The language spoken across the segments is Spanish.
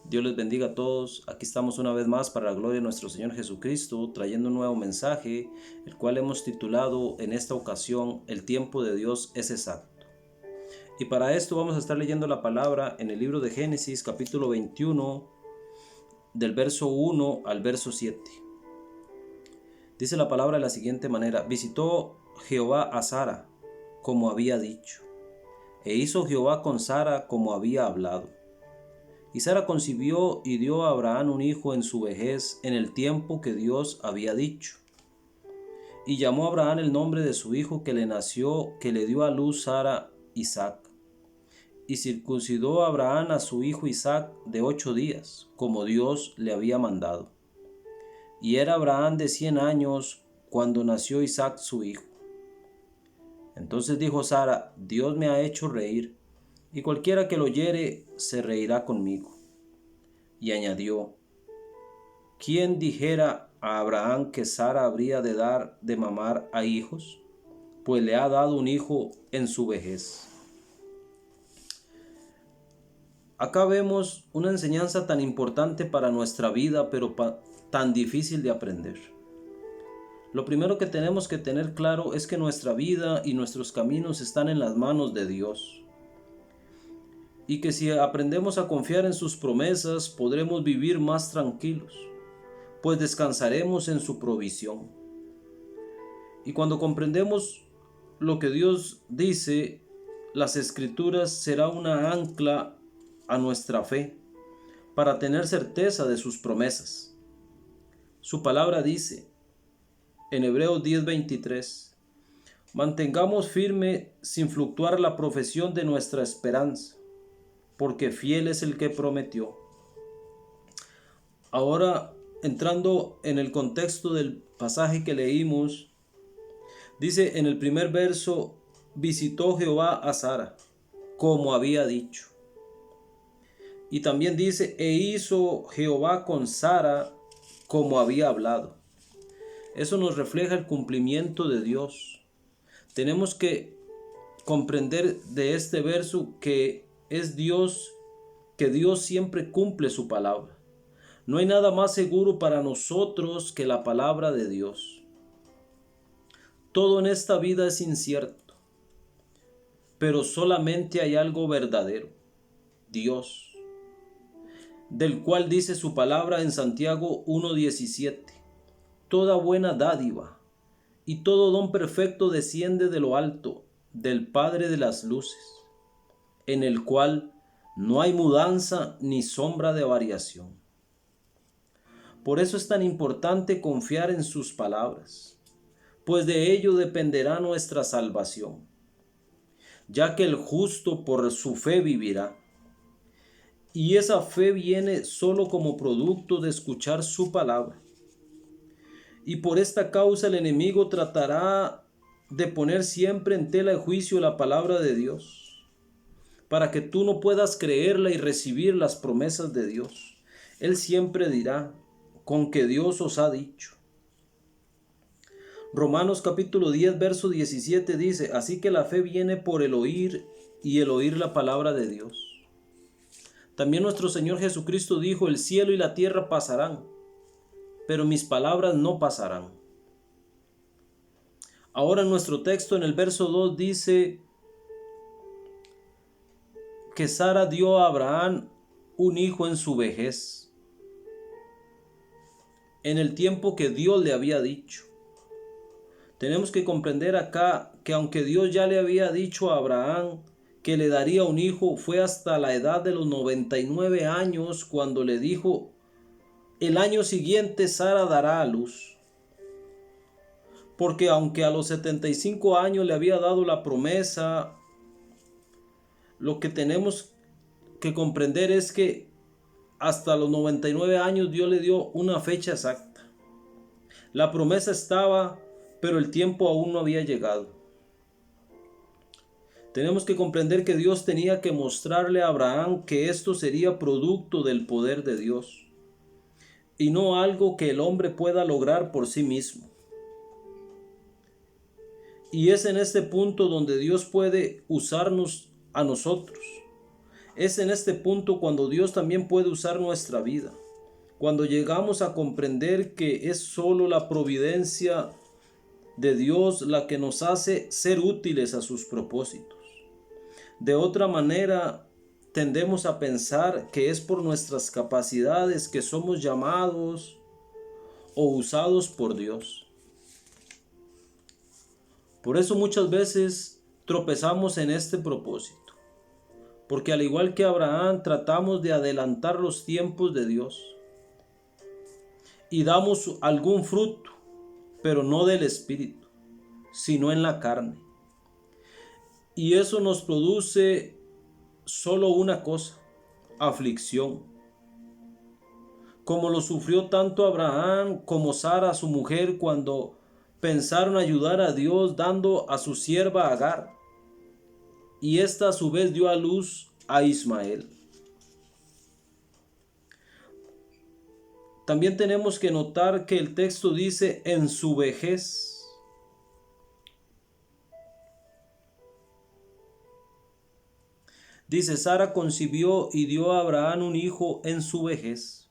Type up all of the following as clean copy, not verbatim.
Dios les bendiga a todos. Aquí estamos una vez más para la gloria de nuestro Señor Jesucristo, trayendo un nuevo mensaje, el cual hemos titulado en esta ocasión, El tiempo de Dios es exacto. Y para esto vamos a estar leyendo la palabra en el libro de Génesis, capítulo 21, del verso 1 al verso 7. Dice la palabra de la siguiente manera: visitó Jehová a Sara, como había dicho, e hizo Jehová con Sara como había hablado. Y Sara concibió y dio a Abraham un hijo en su vejez, en el tiempo que Dios había dicho. Y llamó a Abraham el nombre de su hijo que le nació, que le dio a luz Sara, Isaac. Y circuncidó a Abraham a su hijo Isaac de 8 días, como Dios le había mandado. Y era Abraham de 100 años cuando nació Isaac su hijo. Entonces dijo Sara: Dios me ha hecho reír, y cualquiera que lo oyere se reirá conmigo. Y añadió: ¿quién dijera a Abraham que Sara habría de dar de mamar a hijos? Pues le ha dado un hijo en su vejez. Acá vemos una enseñanza tan importante para nuestra vida, pero tan difícil de aprender. Lo primero que tenemos que tener claro es que nuestra vida y nuestros caminos están en las manos de Dios. Y que si aprendemos a confiar en sus promesas, podremos vivir más tranquilos, pues descansaremos en su provisión. Y cuando comprendemos lo que Dios dice, las Escrituras será una ancla a nuestra fe para tener certeza de sus promesas. Su palabra dice en Hebreos 10:23: mantengamos firme sin fluctuar la profesión de nuestra esperanza, porque fiel es el que prometió. Ahora, entrando en el contexto del pasaje que leímos, dice en el primer verso: visitó Jehová a Sara, como había dicho. Y también dice: e hizo Jehová con Sara, como había hablado. Eso nos refleja el cumplimiento de Dios. Tenemos que comprender de este verso que es Dios, que Dios siempre cumple su palabra. No hay nada más seguro para nosotros que la palabra de Dios. Todo en esta vida es incierto, pero solamente hay algo verdadero: Dios, del cual dice su palabra en Santiago 1:17: toda buena dádiva y todo don perfecto desciende de lo alto, del Padre de las luces, en el cual no hay mudanza ni sombra de variación. Por eso es tan importante confiar en sus palabras, pues de ello dependerá nuestra salvación, ya que el justo por su fe vivirá. Y esa fe viene solo como producto de escuchar su palabra. Y por esta causa el enemigo tratará de poner siempre en tela de juicio la palabra de Dios, para que tú no puedas creerla y recibir las promesas de Dios. Él siempre dirá: con que Dios os ha dicho. Romanos capítulo 10, verso 17 dice: así que la fe viene por el oír, y el oír la palabra de Dios. También nuestro Señor Jesucristo dijo: el cielo y la tierra pasarán, pero mis palabras no pasarán. Ahora en nuestro texto, en el verso 2, dice que Sara dio a Abraham un hijo en su vejez, en el tiempo que Dios le había dicho. Tenemos que comprender acá que aunque Dios ya le había dicho a Abraham que le daría un hijo, fue hasta la edad de los 99 años cuando le dijo: el año siguiente Sara dará a luz. Porque aunque a los 75 años le había dado la promesa, lo que tenemos que comprender es que hasta los 99 años Dios le dio una fecha exacta. La promesa estaba, pero el tiempo aún no había llegado. Tenemos que comprender que Dios tenía que mostrarle a Abraham que esto sería producto del poder de Dios y no algo que el hombre pueda lograr por sí mismo. Y es en este punto donde Dios puede usarnos a nosotros. Es en este punto cuando Dios también puede usar nuestra vida, cuando llegamos a comprender que es solo la providencia de Dios la que nos hace ser útiles a sus propósitos. De otra manera, tendemos a pensar que es por nuestras capacidades que somos llamados o usados por Dios. Por eso muchas veces tropezamos en este propósito, porque al igual que Abraham tratamos de adelantar los tiempos de Dios y damos algún fruto, pero no del Espíritu, sino en la carne. Y eso nos produce solo una cosa: aflicción. Como lo sufrió tanto Abraham como Sara, su mujer, cuando pensaron ayudar a Dios dando a su sierva Agar, y ésta a su vez dio a luz a Ismael. También tenemos que notar que el texto dice en su vejez. Dice, Sara concibió y dio a Abraham un hijo en su vejez.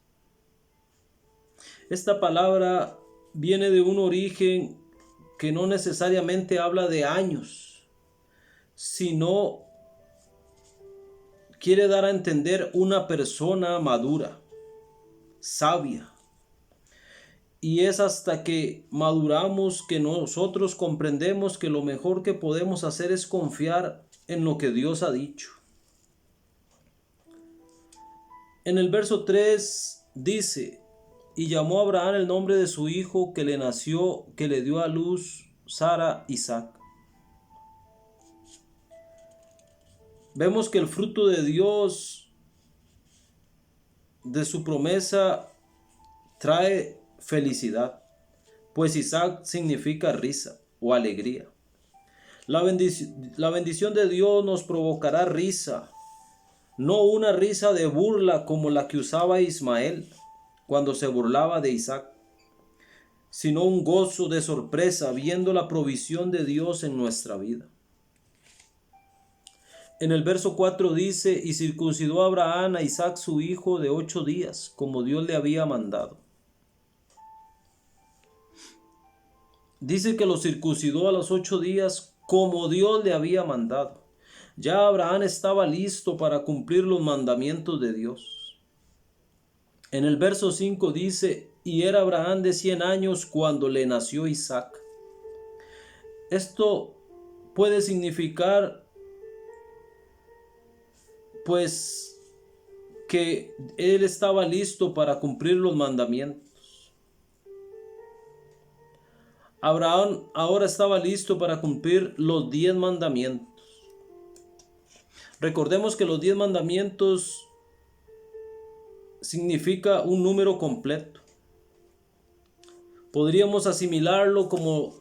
Esta palabra viene de un origen que no necesariamente habla de años, sino quiere dar a entender una persona madura, sabia. Y es hasta que maduramos que nosotros comprendemos que lo mejor que podemos hacer es confiar en lo que Dios ha dicho. En el verso 3 dice, y llamó a Abraham el nombre de su hijo que le nació, que le dio a luz Sara, Isaac. Vemos que el fruto de Dios, de su promesa, trae felicidad, pues Isaac significa risa o alegría. La bendición de Dios nos provocará risa, no una risa de burla como la que usaba Ismael cuando se burlaba de Isaac, sino un gozo de sorpresa viendo la provisión de Dios en nuestra vida. En el verso 4 dice, y circuncidó Abraham a Isaac su hijo de 8 días, como Dios le había mandado. Dice que lo circuncidó a los 8 días, como Dios le había mandado. Ya Abraham estaba listo para cumplir los mandamientos de Dios. En el verso 5 dice, y era Abraham de 100 años cuando le nació Isaac. Esto puede significar, pues, que él estaba listo para cumplir los mandamientos. Abraham ahora estaba listo para cumplir los 10 mandamientos. Recordemos que los 10 mandamientos significa un número completo. Podríamos asimilarlo como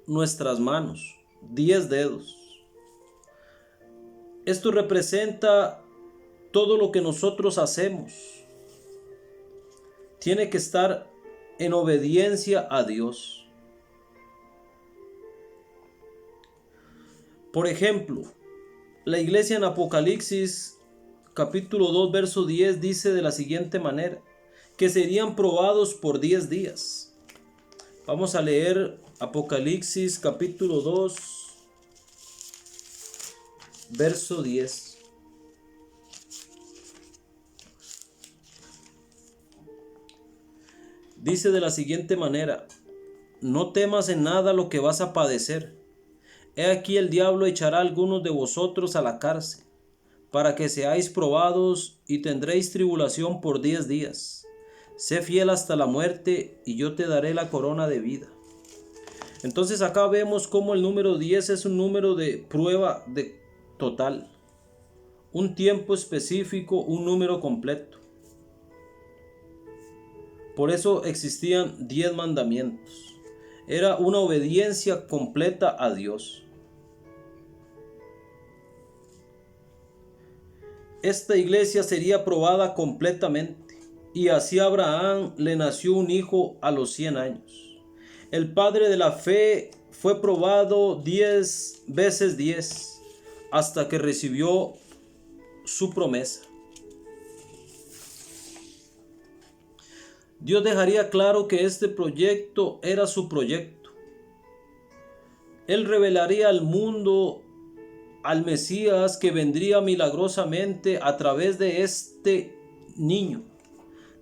nuestras manos, 10 dedos. Esto representa todo lo que nosotros hacemos. Tiene que estar en obediencia a Dios. Por ejemplo, la iglesia en Apocalipsis capítulo 2 verso 10 dice de la siguiente manera, que serían probados por 10 días. Vamos a leer Apocalipsis capítulo 2 verso 10. Dice de la siguiente manera, no temas en nada lo que vas a padecer. He aquí el diablo echará a algunos de vosotros a la cárcel, para que seáis probados y tendréis tribulación por 10 días. Sé fiel hasta la muerte y yo te daré la corona de vida. Entonces acá vemos cómo el número 10 es un número de prueba total. Un tiempo específico, un número completo. Por eso existían 10 mandamientos. Era una obediencia completa a Dios. Esta iglesia sería probada completamente, y así a Abraham le nació un hijo a los 100 años. El padre de la fe fue probado 10 veces 10, hasta que recibió su promesa. Dios dejaría claro que este proyecto era su proyecto. Él revelaría al mundo al Mesías que vendría milagrosamente a través de este niño,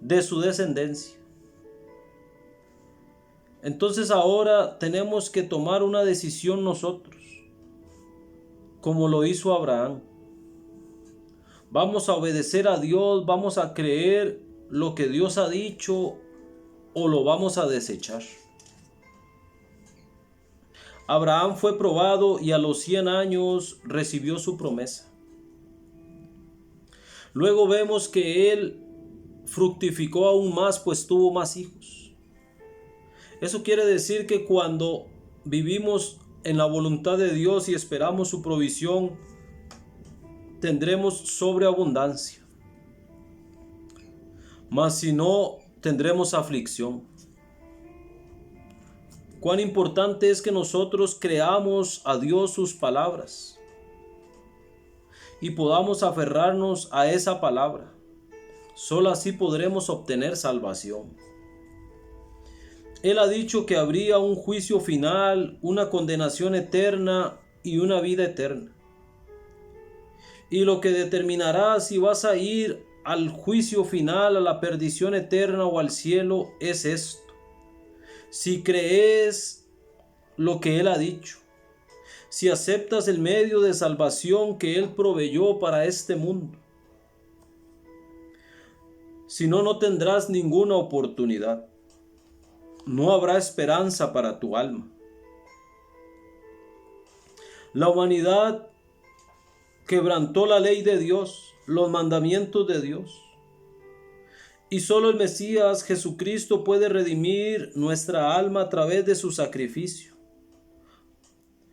de su descendencia. Entonces ahora tenemos que tomar una decisión nosotros, como lo hizo Abraham. Vamos a obedecer a Dios, vamos a creer lo que Dios ha dicho o lo vamos a desechar. Abraham fue probado y a los 100 años recibió su promesa. Luego vemos que él fructificó aún más, pues tuvo más hijos. Eso quiere decir que cuando vivimos en la voluntad de Dios y esperamos su provisión, tendremos sobreabundancia. Mas si no, tendremos aflicción. Cuán importante es que nosotros creamos a Dios sus palabras y podamos aferrarnos a esa palabra. Solo así podremos obtener salvación. Él ha dicho que habría un juicio final, una condenación eterna y una vida eterna. Y lo que determinará si vas a ir al juicio final, a la perdición eterna o al cielo, es esto: si crees lo que Él ha dicho, si aceptas el medio de salvación que Él proveyó para este mundo. Si no, no tendrás ninguna oportunidad. No habrá esperanza para tu alma. La humanidad quebrantó la ley de Dios, los mandamientos de Dios. Y solo el Mesías Jesucristo puede redimir nuestra alma a través de su sacrificio.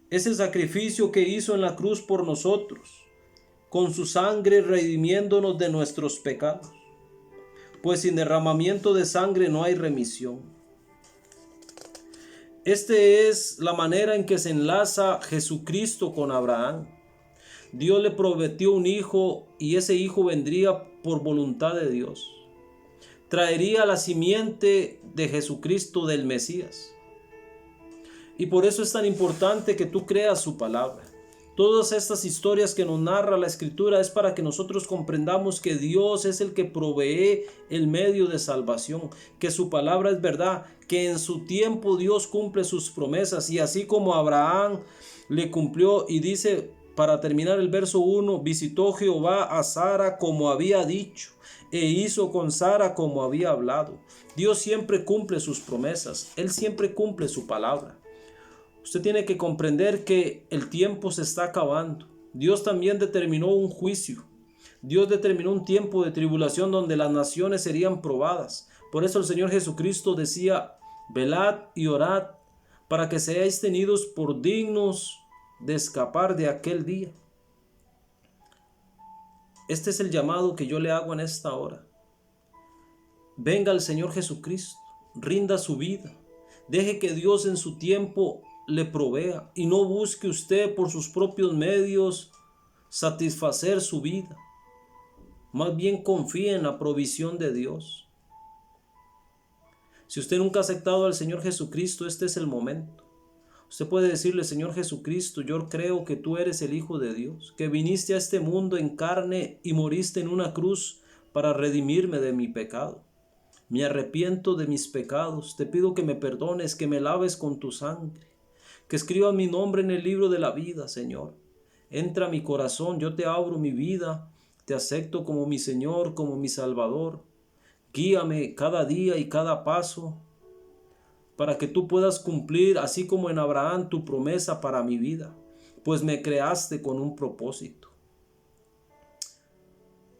Ese sacrificio que hizo en la cruz por nosotros, con su sangre redimiéndonos de nuestros pecados. Pues sin derramamiento de sangre no hay remisión. Esta es la manera en que se enlaza Jesucristo con Abraham. Dios le prometió un hijo y ese hijo vendría por voluntad de Dios. Traería la simiente de Jesucristo, del Mesías. Y por eso es tan importante que tú creas su palabra. Todas estas historias que nos narra la Escritura es para que nosotros comprendamos que Dios es el que provee el medio de salvación, que su palabra es verdad, que en su tiempo Dios cumple sus promesas, y así como Abraham le cumplió, y dice para terminar el verso 1, visitó Jehová a Sara como había dicho, e hizo con Sara como había hablado. Dios siempre cumple sus promesas, Él siempre cumple su palabra. Usted tiene que comprender que el tiempo se está acabando. Dios también determinó un juicio. Dios determinó un tiempo de tribulación donde las naciones serían probadas. Por eso el Señor Jesucristo decía: velad y orad para que seáis tenidos por dignos de escapar de aquel día. Este es el llamado que yo le hago en esta hora. Venga al Señor Jesucristo, rinda su vida, deje que Dios en su tiempo le provea y no busque usted por sus propios medios satisfacer su vida. Más bien confíe en la provisión de Dios. Si usted nunca ha aceptado al Señor Jesucristo, este es el momento. Usted puede decirle: Señor Jesucristo, yo creo que tú eres el Hijo de Dios, que viniste a este mundo en carne y moriste en una cruz para redimirme de mi pecado. Me arrepiento de mis pecados, te pido que me perdones, que me laves con tu sangre, que escriba mi nombre en el libro de la vida, Señor. Entra a mi corazón, yo te abro mi vida, te acepto como mi Señor, como mi Salvador. Guíame cada día y cada paso para que tú puedas cumplir, así como en Abraham, tu promesa para mi vida, pues me creaste con un propósito.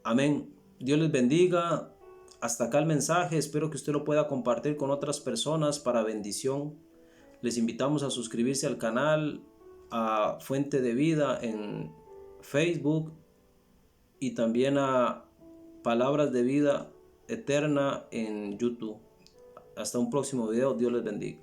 Amén. Dios les bendiga. Hasta acá el mensaje. Espero que usted lo pueda compartir con otras personas para bendición. Les invitamos a suscribirse al canal, a Fuente de Vida en Facebook y también a Palabras de Vida Eterna en YouTube. Hasta un próximo video. Dios les bendiga.